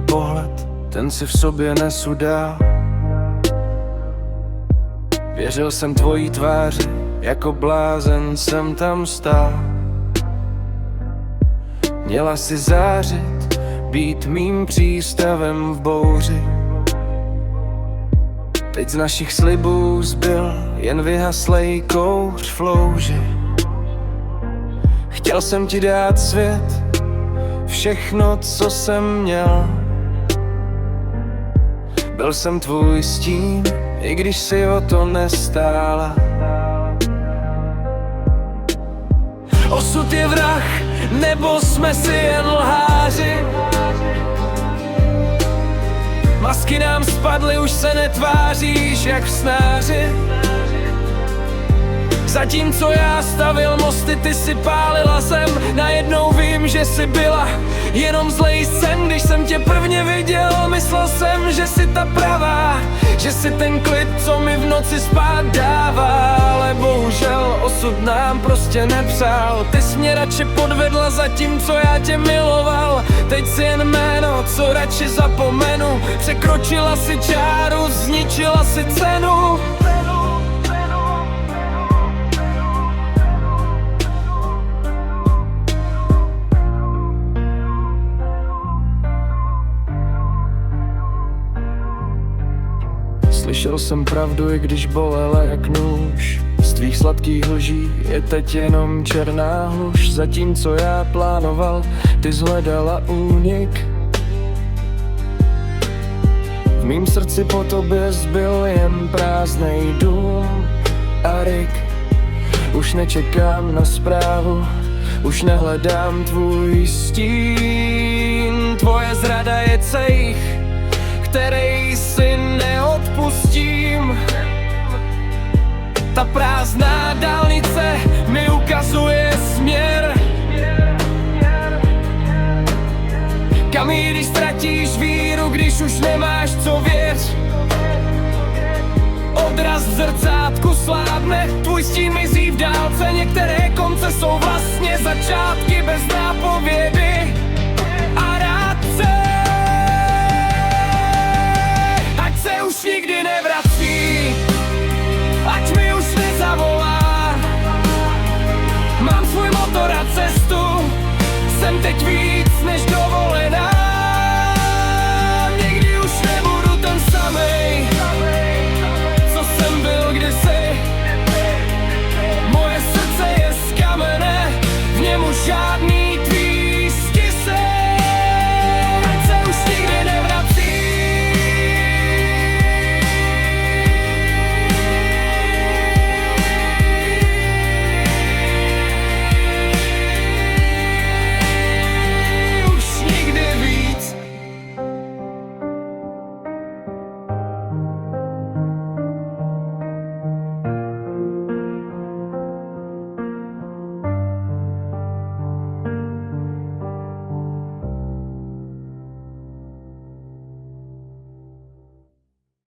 pohled, ten si v sobě nesu dál. Věřil jsem tvojí tváři, jako blázen jsem tam stál. Měla si zářit, být mým přístavem v bouři. Teď z našich slibů zbyl jen vyhaslej kouř v louži. Chtěl jsem ti dát svět, všechno, co jsem měl. Byl jsem tvůj stín, i když si o to nestála. Osud je vrah, nebo jsme si jen lháři? Masky nám spadly, už se netváříš jak v snáři. Zatímco já stavil mosty, ty si pálila zem. Najednou vím, že jsi byla jenom zlej sen. Když jsem tě prvně viděl, myslel jsem, že jsi ta pravá, že jsi ten klid, co mi v noci spát dává. Ale bohužel osud nám prostě nepřál. Ty jsi mě radši podvedla, zatímco já tě miloval. Teď si jen jméno, co radši zapomenu. Překročila si čáru, zničila si cenu. Slyšel jsem pravdu, i když bolela jak nůž. Z tvých sladkých lží je teď jenom černá hluš. Zatímco já plánoval, ty zhledala únik. V mým srdci po tobě zbyl jen prázdnej dům a rik. Už nečekám na zprávu, už nehledám tvůj stín. Tvoje zrada je cejch, který si neodpustím. Ta prázdná dálnice mi ukazuje směr. Kam jít, když ztratíš víru, když už nemáš co věř. Odraz v zrcátku slábne, tvůj stín mizí v dálce. Některé konce jsou vlastně začátky bez nápovědy.